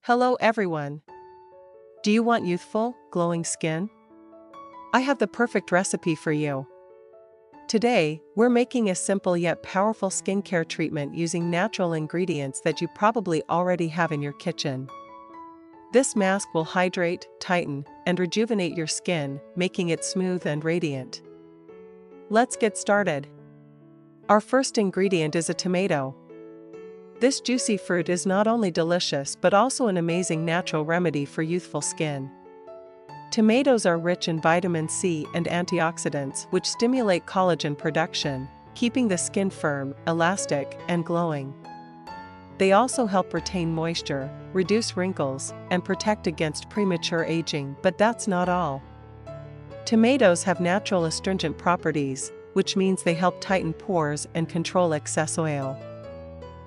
Hello everyone. Do you want youthful, glowing skin? I have the perfect recipe for you. Today, we're making a simple yet powerful skincare treatment using natural ingredients that you probably already have in your kitchen. This mask will hydrate, tighten, and rejuvenate your skin, making it smooth and radiant. Let's get started. Our first ingredient is a tomato. This juicy fruit is not only delicious but also an amazing natural remedy for youthful skin. Tomatoes are rich in vitamin C and antioxidants which stimulate collagen production, keeping the skin firm, elastic, and glowing. They also help retain moisture, reduce wrinkles, and protect against premature aging, but that's not all. Tomatoes have natural astringent properties, which means they help tighten pores and control excess oil.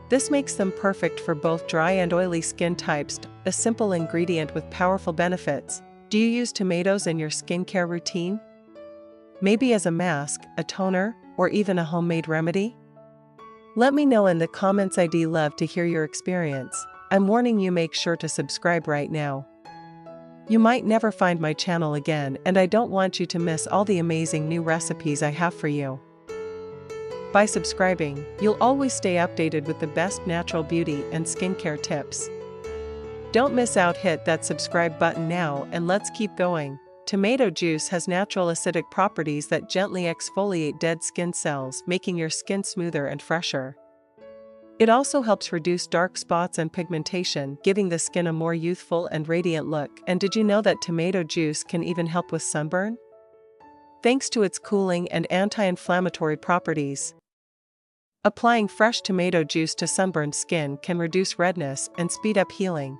This makes them perfect for both dry and oily skin types, a simple ingredient with powerful benefits. Do you use tomatoes in your skincare routine? Maybe as a mask, a toner, or even a homemade remedy? Let me know in the comments. I'd love to hear your experience. I'm warning you, make sure to subscribe right now. You might never find my channel again, and I don't want you to miss all the amazing new recipes I have for you. By subscribing, you'll always stay updated with the best natural beauty and skincare tips. Don't miss out, hit that subscribe button now and let's keep going. Tomato juice has natural acidic properties that gently exfoliate dead skin cells, making your skin smoother and fresher. It also helps reduce dark spots and pigmentation, giving the skin a more youthful and radiant look. And did you know that tomato juice can even help with sunburn? Thanks to its cooling and anti-inflammatory properties. Applying fresh tomato juice to sunburned skin can reduce redness and speed up healing.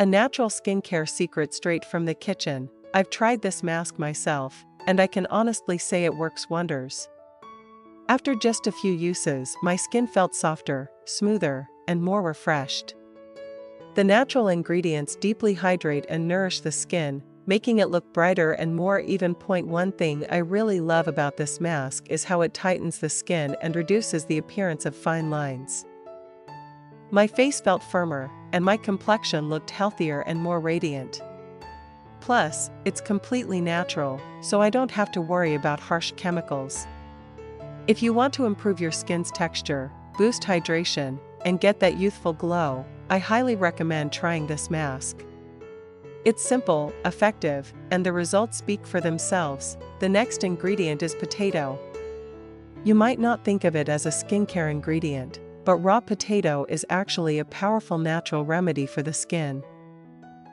A natural skincare secret straight from the kitchen. I've tried this mask myself, and I can honestly say it works wonders. After just a few uses, my skin felt softer, smoother, and more refreshed. The natural ingredients deeply hydrate and nourish the skin, making it look brighter and more even. One thing I really love about this mask is how it tightens the skin and reduces the appearance of fine lines. My face felt firmer, and my complexion looked healthier and more radiant. Plus, it's completely natural, so I don't have to worry about harsh chemicals. If you want to improve your skin's texture, boost hydration, and get that youthful glow, I highly recommend trying this mask. It's simple, effective, and the results speak for themselves. The next ingredient is potato. You might not think of it as a skincare ingredient, but raw potato is actually a powerful natural remedy for the skin.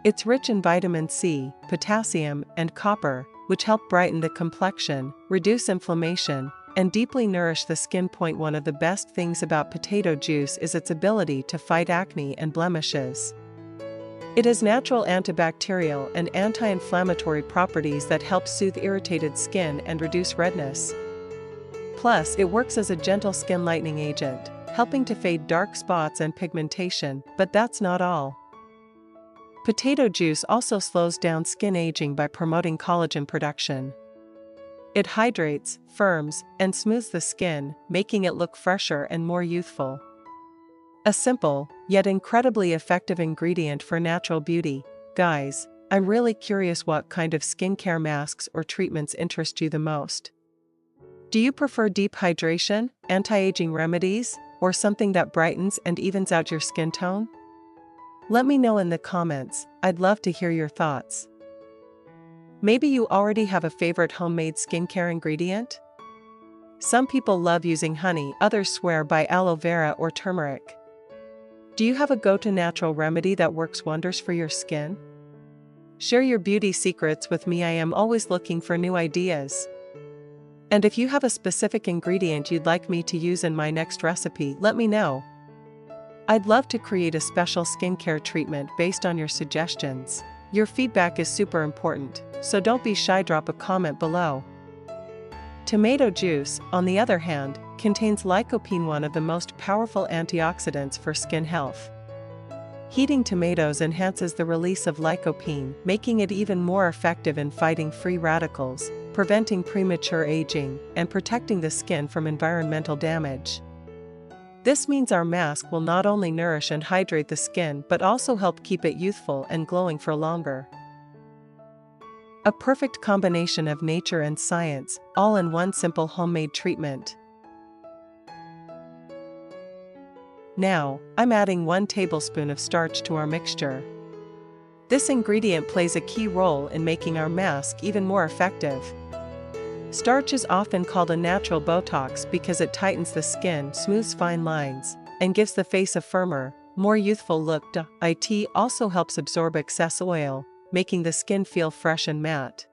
It's rich in vitamin C, potassium, and copper, which help brighten the complexion, reduce inflammation, and deeply nourish the skin. One of the best things about potato juice is its ability to fight acne and blemishes. It has natural antibacterial and anti-inflammatory properties that help soothe irritated skin and reduce redness. Plus, it works as a gentle skin lightening agent, helping to fade dark spots and pigmentation, but that's not all. Potato juice also slows down skin aging by promoting collagen production. It hydrates, firms, and smooths the skin, making it look fresher and more youthful. A simple, yet incredibly effective ingredient for natural beauty. Guys, I'm really curious what kind of skincare masks or treatments interest you the most. Do you prefer deep hydration, anti-aging remedies, or something that brightens and evens out your skin tone? Let me know in the comments. I'd love to hear your thoughts. Maybe you already have a favorite homemade skincare ingredient? Some people love using honey, others swear by aloe vera or turmeric. Do you have a go-to natural remedy that works wonders for your skin? Share your beauty secrets with me. I am always looking for new ideas. And if you have a specific ingredient you'd like me to use in my next recipe, let me know. I'd love to create a special skincare treatment based on your suggestions. Your feedback is super important, so don't be shy, drop a comment below. Tomato juice, on the other hand, contains lycopene, one of the most powerful antioxidants for skin health. Heating tomatoes enhances the release of lycopene, making it even more effective in fighting free radicals, preventing premature aging, and protecting the skin from environmental damage. This means our mask will not only nourish and hydrate the skin but also help keep it youthful and glowing for longer. A perfect combination of nature and science, all in one simple homemade treatment. Now, I'm adding 1 tablespoon of starch to our mixture. This ingredient plays a key role in making our mask even more effective. Starch is often called a natural Botox because it tightens the skin, smooths fine lines, and gives the face a firmer, more youthful look. It also helps absorb excess oil, making the skin feel fresh and matte.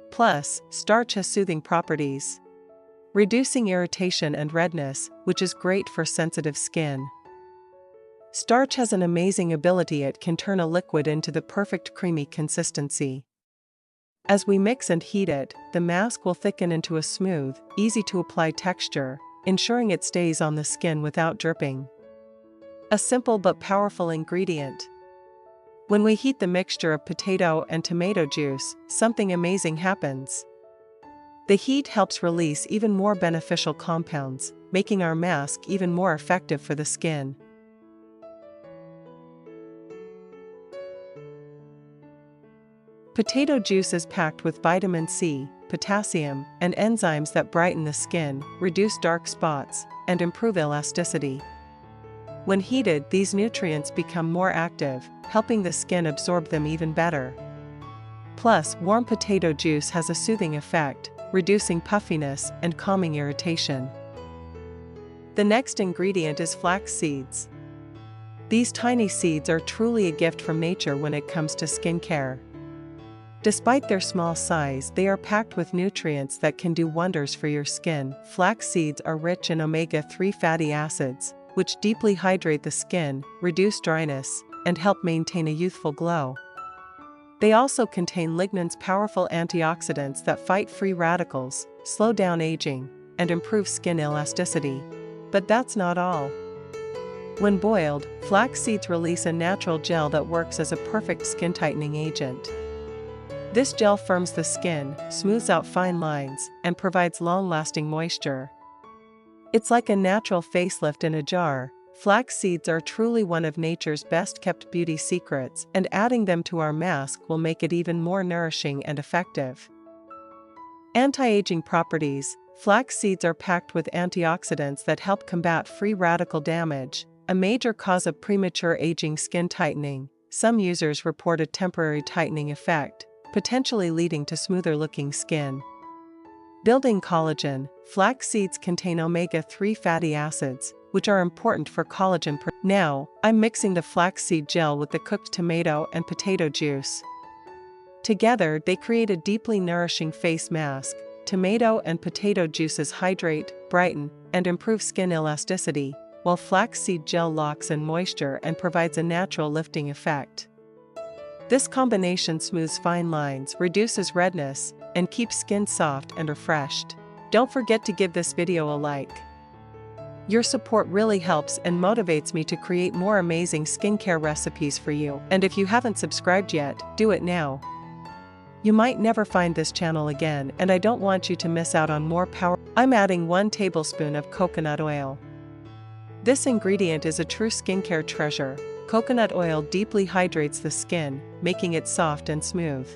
Plus, starch has soothing properties, reducing irritation and redness, which is great for sensitive skin. Starch has an amazing ability. It can turn a liquid into the perfect creamy consistency. As we mix and heat it, the mask will thicken into a smooth, easy-to-apply texture, ensuring it stays on the skin without dripping. A simple but powerful ingredient. When we heat the mixture of potato and tomato juice, something amazing happens. The heat helps release even more beneficial compounds, making our mask even more effective for the skin. Potato juice is packed with vitamin C, potassium, and enzymes that brighten the skin, reduce dark spots, and improve elasticity. When heated, these nutrients become more active, helping the skin absorb them even better. Plus, warm potato juice has a soothing effect, reducing puffiness and calming irritation. The next ingredient is flax seeds. These tiny seeds are truly a gift from nature when it comes to skincare. Despite their small size, they are packed with nutrients that can do wonders for your skin. Flax seeds are rich in omega-3 fatty acids, which deeply hydrate the skin, reduce dryness, and help maintain a youthful glow. They also contain lignans, powerful antioxidants that fight free radicals, slow down aging, and improve skin elasticity. But that's not all. When boiled, flax seeds release a natural gel that works as a perfect skin tightening agent. This gel firms the skin, smooths out fine lines, and provides long-lasting moisture. It's like a natural facelift in a jar. Flax seeds are truly one of nature's best-kept beauty secrets, and adding them to our mask will make it even more nourishing and effective. Anti-aging properties. Flax seeds are packed with antioxidants that help combat free radical damage, a major cause of premature aging. Skin tightening. Some users report a temporary tightening effect, potentially leading to smoother-looking skin. Building collagen. Flax seeds contain omega-3 fatty acids, which are important for collagen. Now, I'm mixing the flaxseed gel with the cooked tomato and potato juice. Together, they create a deeply nourishing face mask. Tomato and potato juices hydrate, brighten, and improve skin elasticity, while flaxseed gel locks in moisture and provides a natural lifting effect. This combination smooths fine lines, reduces redness, and keeps skin soft and refreshed. Don't forget to give this video a like. Your support really helps and motivates me to create more amazing skincare recipes for you. And if you haven't subscribed yet, do it now. You might never find this channel again, and I don't want you to miss out on more power. I'm adding 1 tablespoon of coconut oil. This ingredient is a true skincare treasure. Coconut oil deeply hydrates the skin, making it soft and smooth.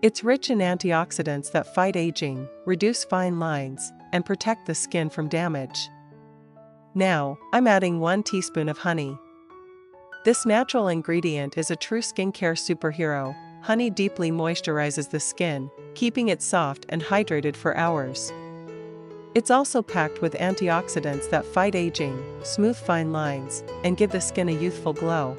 It's rich in antioxidants that fight aging, reduce fine lines, and protect the skin from damage. Now, I'm adding 1 teaspoon of honey. This natural ingredient is a true skincare superhero. Honey deeply moisturizes the skin, keeping it soft and hydrated for hours. It's also packed with antioxidants that fight aging, smooth fine lines, and give the skin a youthful glow.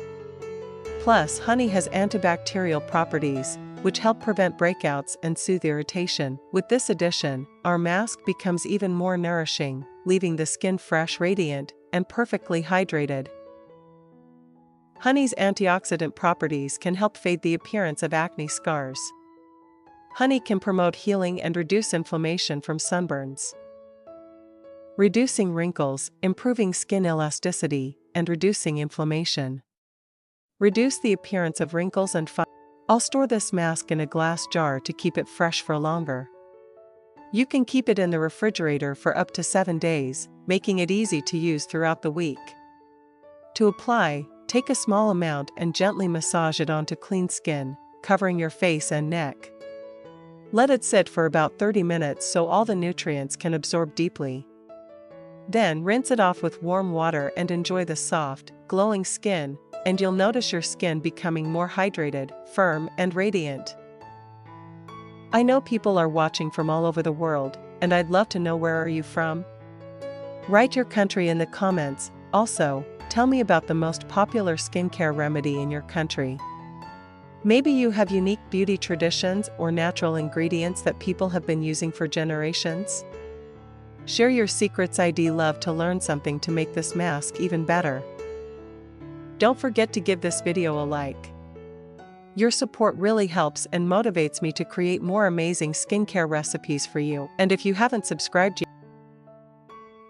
Plus, honey has antibacterial properties, which help prevent breakouts and soothe irritation. With this addition, our mask becomes even more nourishing, leaving the skin fresh, radiant, and perfectly hydrated. Honey's antioxidant properties can help fade the appearance of acne scars. Honey can promote healing and reduce inflammation from sunburns, reducing wrinkles, improving skin elasticity, and reducing inflammation. Reduce the appearance of wrinkles and fine. I'll store this mask in a glass jar to keep it fresh for longer. You can keep it in the refrigerator for up to 7 days, making it easy to use throughout the week. To apply, take a small amount and gently massage it onto clean skin, covering your face and neck. Let it sit for about 30 minutes so all the nutrients can absorb deeply. Then rinse it off with warm water and enjoy the soft, glowing skin, and you'll notice your skin becoming more hydrated, firm, and radiant. I know people are watching from all over the world, and I'd love to know where are you from? Write your country in the comments. Also, tell me about the most popular skincare remedy in your country. Maybe you have unique beauty traditions or natural ingredients that people have been using for generations. Share your secrets. I'd love to learn something to make this mask even better. Don't forget to give this video a like. Your support really helps and motivates me to create more amazing skincare recipes for you. And if you haven't subscribed yet,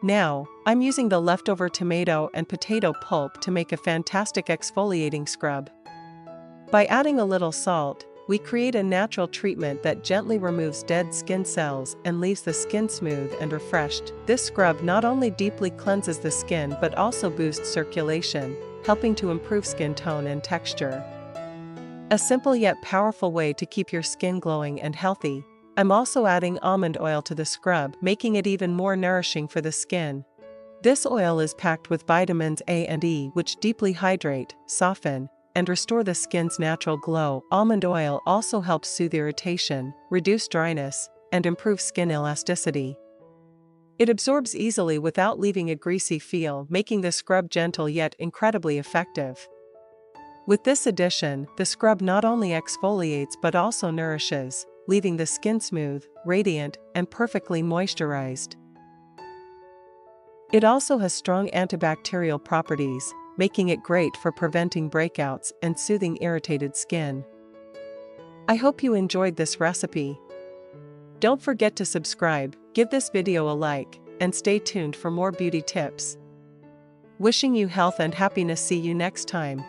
now, I'm using the leftover tomato and potato pulp to make a fantastic exfoliating scrub. By adding a little salt, we create a natural treatment that gently removes dead skin cells and leaves the skin smooth and refreshed. This scrub not only deeply cleanses the skin but also boosts circulation, helping to improve skin tone and texture. A simple yet powerful way to keep your skin glowing and healthy. I'm also adding almond oil to the scrub, making it even more nourishing for the skin. This oil is packed with vitamins A and E, which deeply hydrate, soften, and restore the skin's natural glow. Almond oil also helps soothe irritation, reduce dryness, and improve skin elasticity. It absorbs easily without leaving a greasy feel, making the scrub gentle yet incredibly effective. With this addition, the scrub not only exfoliates but also nourishes, leaving the skin smooth, radiant, and perfectly moisturized. It also has strong antibacterial properties, making it great for preventing breakouts and soothing irritated skin. I hope you enjoyed this recipe. Don't forget to subscribe, give this video a like, and stay tuned for more beauty tips. Wishing you health and happiness. See you next time.